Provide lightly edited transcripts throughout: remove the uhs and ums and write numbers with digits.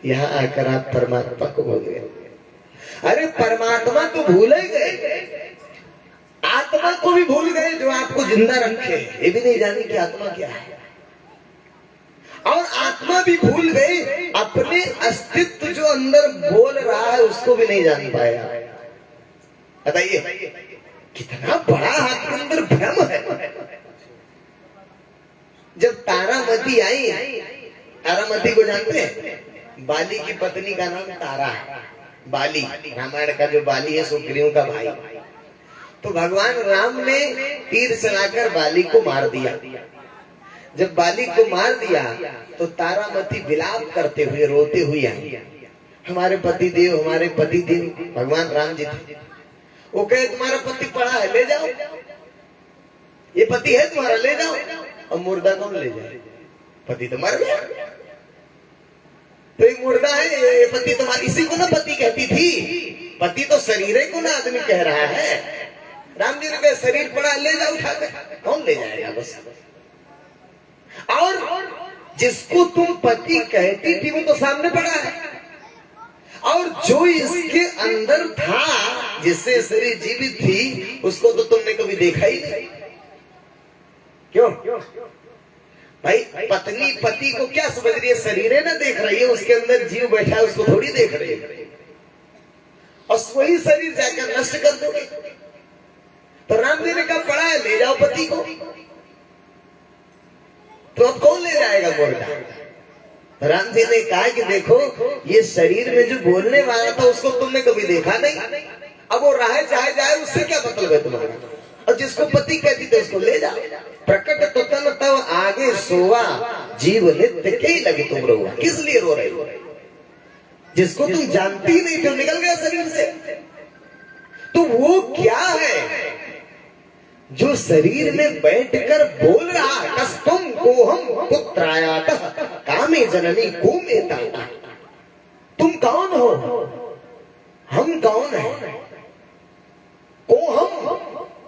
यहाँ आकर आप परमात्मा को भूल गए। अरे परमात्मा तो भूल ही गए, आत्मा को भी भूल गए जो आपको जिंदा रखे। ये भी नहीं जाने कि आत्मा क्या है, और आत्मा भी भूल गई अपने अस्तित्व जो अंदर बोल रहा है उसको भी नहीं जान पाया। बताइए कितना बड़ा आपके अंदर भ्रम है। जब तारामती आई, तारामती को जानते हैं? बाली की पत्नी का नाम तारा है। बाली रामायण का जो बाली है सुग्रीव का भाई। तो भगवान राम ने तीर चलाकर बाली को मार दिया। जब बाली को मार दिया तो तारामती विलाप करते हुए रोते हुए आई। हमारे पति देव, हमारे पति देव भगवान राम जी थे। वो कहे तुम्हारा पति पड़ा है, ले जाओ, ये पति है तुम्हारा, ले जाओ। और मुर्दा कौन ले जाए? पति तो मर गया, तो एक मुर्दा है, ये पति तुम्हारा। इसी को ना पति कहती थी, पति तो शरीर को ना आदमी कह रहा है। राम जी ने कहा शरीर पड़ा, ले जाओ उठा के। कौन ले जाएगा? बस। और जिसको तुम पति कहती थी वो तो सामने पड़ा है, और जो इसके अंदर था, जिससे शरीर जीवित थी, उसको तो तुमने कभी देखा ही नहीं। क्यों भाई? पत्नी पति को क्या समझ रही है? शरीर ना देख रही है, उसके अंदर जीव बैठा है, उसको थोड़ी देख रही है। और वही शरीर जाकर नष्ट कर दोगे। तो राम जी ने कहा पड़ा है, ले जाओ पति को। तो अब कौन ले जाएगा मुर्दा? राम जी ने कहा कि देखो, ये शरीर में जो बोलने वाला था उसको तुमने कभी देखा नहीं। अब वो रहे चाहे जाए, उससे क्या मतलब है तुम्हारा? और जिसको पति कहती थे उसको ले जाओ। प्रकट तो तन तब आगे सोवा, जीव नित्य के लगे तुम रोवा। किस लिए रो रहे हो? जिसको तुम जानती ही नहीं तो निकल गया शरीर से। तो वो क्या है जो शरीर में बैठकर बोल रहा है? कस्तुम को हम पुत्रायात कामे जननी कुमेता। तुम कौन हो? हम कौन है? को हम,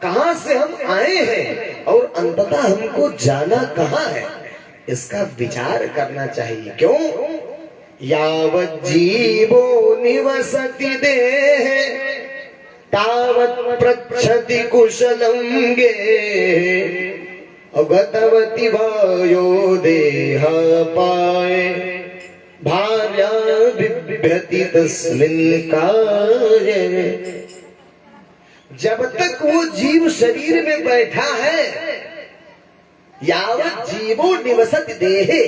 कहां से हम आए हैं, और अंततः हमको जाना कहां है, इसका विचार करना चाहिए। क्यों? यावत् जीवो निवसति देहे तावत् पृच्छति कुशलं गे, गतवति वायो देह पाए, भार्या बिभ्यति तस्मिन् काये। जब तक वो जीव शरीर में बैठा है, यावत् जीवो निवसति देहे,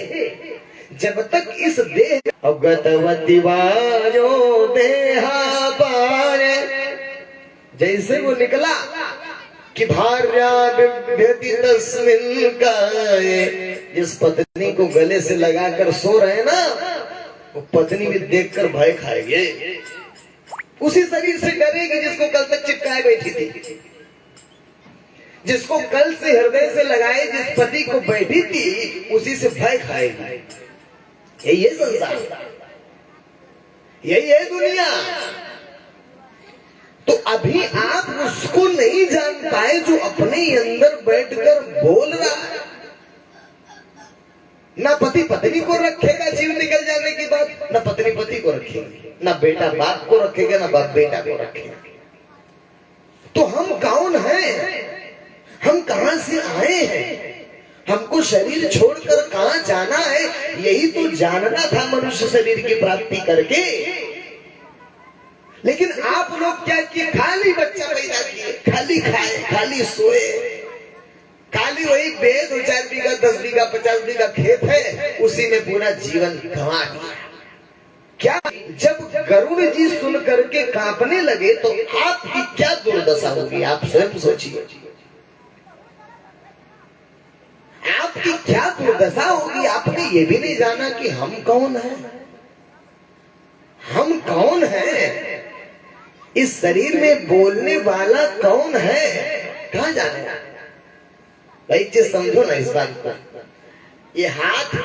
जब तक इस देह गतवति वायो देहा पाए, जैसे वो निकला कि भार्या बिभ्यति तस्मिन् काये, जिस पत्नी को गले से लगाकर सो रहे ना, वो पत्नी भी देखकर भय खाएगी। उसी शरीर से डरेगी जिसको कल तक चिपकाए बैठी थी, जिसको कल से हृदय से लगाए जिस पति को बैठी थी, उसी से भय खाएगी। यही है संसार, यही है दुनिया। तो अभी आप उसको नहीं जान पाए जो अपने अंदर बैठकर बोल रहा है। ना पति पत्नी को रखेगा जीव निकल जाने के बाद, ना पत्नी पति को रखेगी, ना बेटा बाप को रखेगा, ना बाप बेटा को रखेगा। तो हम कौन हैं? हम कहां से आए हैं? हमको शरीर छोड़कर कहां जाना है, यही तो जानना था मनुष्य शरीर की प्राप्ति करके। लेकिन आप लोग क्या किए? खाली बच्चा पैदा किए, खाली खाए, खाली सोए, खाली वही बेद 4 बीघा 10 बीघा 50 बीघा खेत है, उसी में पूरा जीवन गंवा दिया। क्या जब गरुड़ जी सुन करके कांपने लगे तो आपकी क्या दुर्दशा होगी? आप स्वयं सोचिए, आपकी क्या दुर्दशा होगी। आपने ये भी नहीं जाना कि हम कौन हैं, हम कौन हैं, इस शरीर में बोलने वाला कौन है, कहां जाने। भाई चीज समझो ना इस बात को। ये हाथ,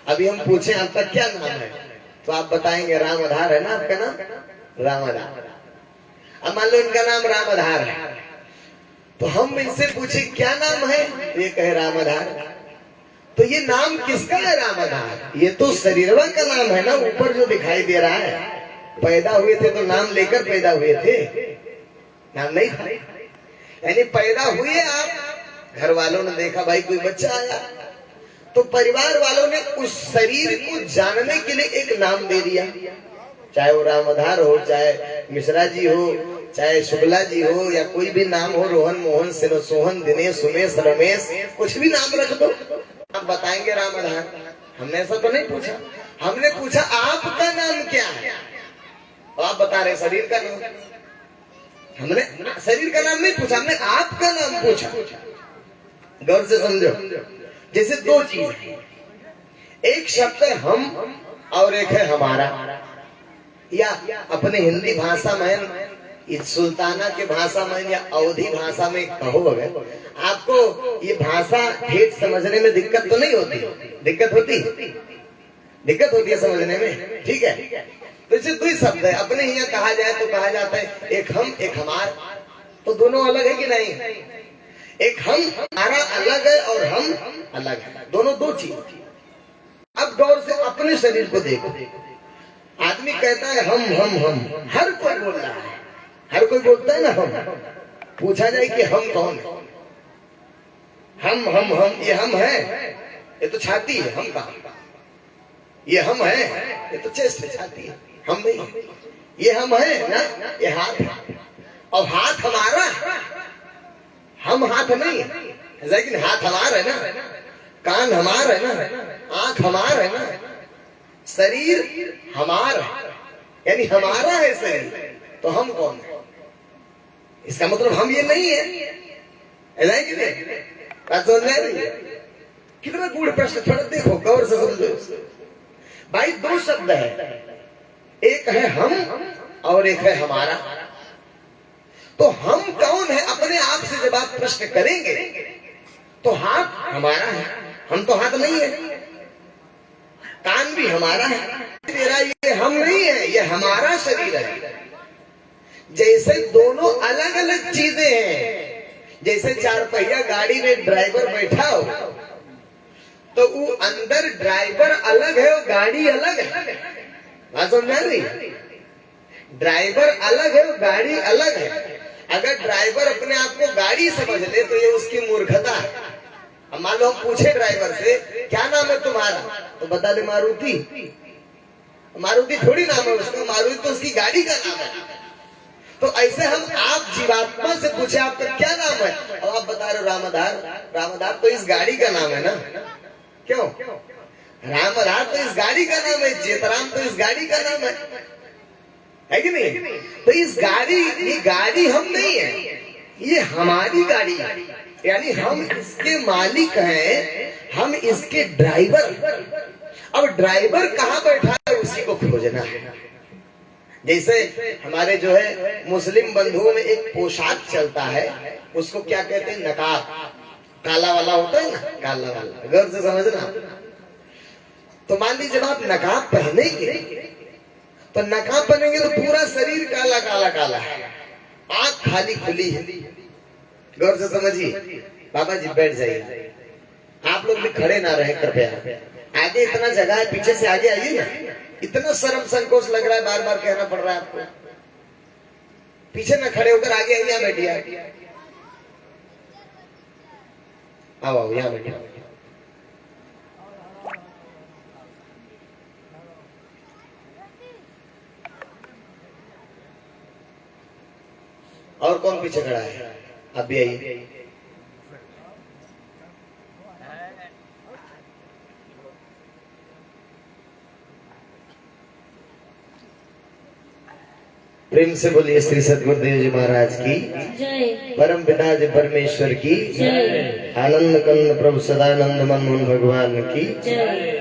अभी हम पूछे आपका क्या नाम है, तो आप बताएंगे रामधार है ना, आपका नाम रामधार। अब मान लो इनका नाम रामधार है, तो हम इनसे पूछे क्या नाम है, ये कहे रामधार। तो ये नाम किसका है रामाधार? ये तो शरीरवा का नाम है ना, ऊपर जो दिखाई दे रहा है। पैदा हुए थे तो नाम लेकर पैदा हुए थे, नाम नहीं था। यानी पैदा हुए आप, घर वालों ने देखा भाई कोई बच्चा आया, तो परिवार वालों ने उस शरीर को जानने के लिए एक नाम दे दिया। चाहे वो रामाधार हो, चाहे मिश्रा जी हो, चाहे शुक्ला जी हो, या कोई भी नाम हो, रोहन, मोहन, सोहन, दिनेश, उमेश, रमेश, कुछ भी नाम रख दो, आप बताएंगे रामाधार। हमने ऐसा तो नहीं पूछा, हमने पूछा आपका नाम क्या है, और आप बता रहे शरीर का नाम। हमने शरीर का नाम नहीं पूछा, हमने आपका नाम पूछा। गौर से समझो, जैसे दो चीज, एक शब्द है हम और एक है हमारा, या अपने हिंदी भाषा में, इस सुल्ताना के भाषा में या अवधी भाषा में कहो, अगर आपको ये भाषा ठेठ समझने में दिक्कत तो नहीं होती? दिक्कत होती है समझने में, ठीक है। तो इसे दो ही शब्द है, अपने यहाँ कहा जाए तो कहा जाता है एक हम एक हमार, तो दोनों अलग है कि नहीं? एक हम हमारा अलग है और हम अलग है, दोनों दो चीज। अब गौर से अपने शरीर को देखो, आदमी कहता है हम, हर कोई बोल रहा है, हर कोई बोलता है ना हम। पूछा जाए कि हम कौन है? हम ये हम है, ये तो छाती है, हम कहाँ? ये हम है, ये तो चेस्ट है, छाती है, हम नहीं। ये हम है ना, ये हाथ है, और हाथ हमारा, हम हाथ नहीं, लेकिन हाथ हमारा है ना, कान हमारा है ना, आंख हमारा है ना, शरीर हमारा, यानी हमारा है शरीर, तो हम कौन है? इसका मतलब हम ये नहीं है, कि नहीं? बात समझ में नहीं? कितना गूढ़ प्रश्न, थोड़ा देखो गौर से समझो भाई। दो शब्द है, एक है हम और एक है हमारा। तो हम कौन है अपने आप से जब आप प्रश्न करेंगे, तो हाथ हमारा है, हम तो हाथ नहीं है। कान भी हमारा है, मेरा ये हम नहीं है, ये हमारा शरीर है। जैसे दोनों अलग अलग चीजें हैं, जैसे चार पहिया गाड़ी में ड्राइवर बैठा हो, तो वो अंदर ड्राइवर अलग है और गाड़ी अलग है। बात समझ रही? ड्राइवर अलग है और गाड़ी अलग है। अगर ड्राइवर अपने आप को गाड़ी समझ ले तो ये उसकी मूर्खता है। अब मान लो हम पूछे ड्राइवर से क्या नाम है तुम्हारा, तो बता दे मारुति। मारुति थोड़ी नाम है उसका, मारुति तो उसकी गाड़ी का नाम है। तो ऐसे हम आप जीवात्मा से पूछे आपका क्या नाम है, और आप बता रहे हो रामाधार। रामाधार तो इस गाड़ी का नाम है ना, क्यों? रामाधार तो इस गाड़ी का नाम है, जेतराम तो इस गाड़ी का नाम है कि नहीं? तो इस गाड़ी, ये गाड़ी हम नहीं है, ये हमारी गाड़ी है, यानी हम इसके मालिक हैं, हम इसके ड्राइवर। अब ड्राइवर कहाँ बैठा है उसी को खोजना है। जैसे हमारे जो है मुस्लिम बंधुओं में एक पोशाक चलता है, उसको क्या कहते हैं? नकाब। काला वाला होता है ना, काला वाला, गौर से समझना। तो मान लीजिए जब आप नकाब पहनेंगे, तो नकाब पहनेंगे तो पूरा शरीर काला काला काला है, आंख खाली खुली है। गौर से समझिए। बाबा जी बैठ जाइए, आप लोग भी खड़े ना रहे कृपया। आगे इतना जगह है, पीछे से आगे आइए ना। इतना शर्म संकोच लग रहा है, बार बार कहना पड़ रहा है आपको। पीछे ना खड़े होकर आगे आइए, बैठिए। आओ यहाँ बैठिए। और कौन पीछे खड़ा है? आप भी आइए। प्रेम से बोलिए श्री सद्गुरुदेव जी महाराज की जय, परम पिता जी परमेश्वर की जय, आनंद कंद प्रभु सदानंद मनमोहन भगवान की जय।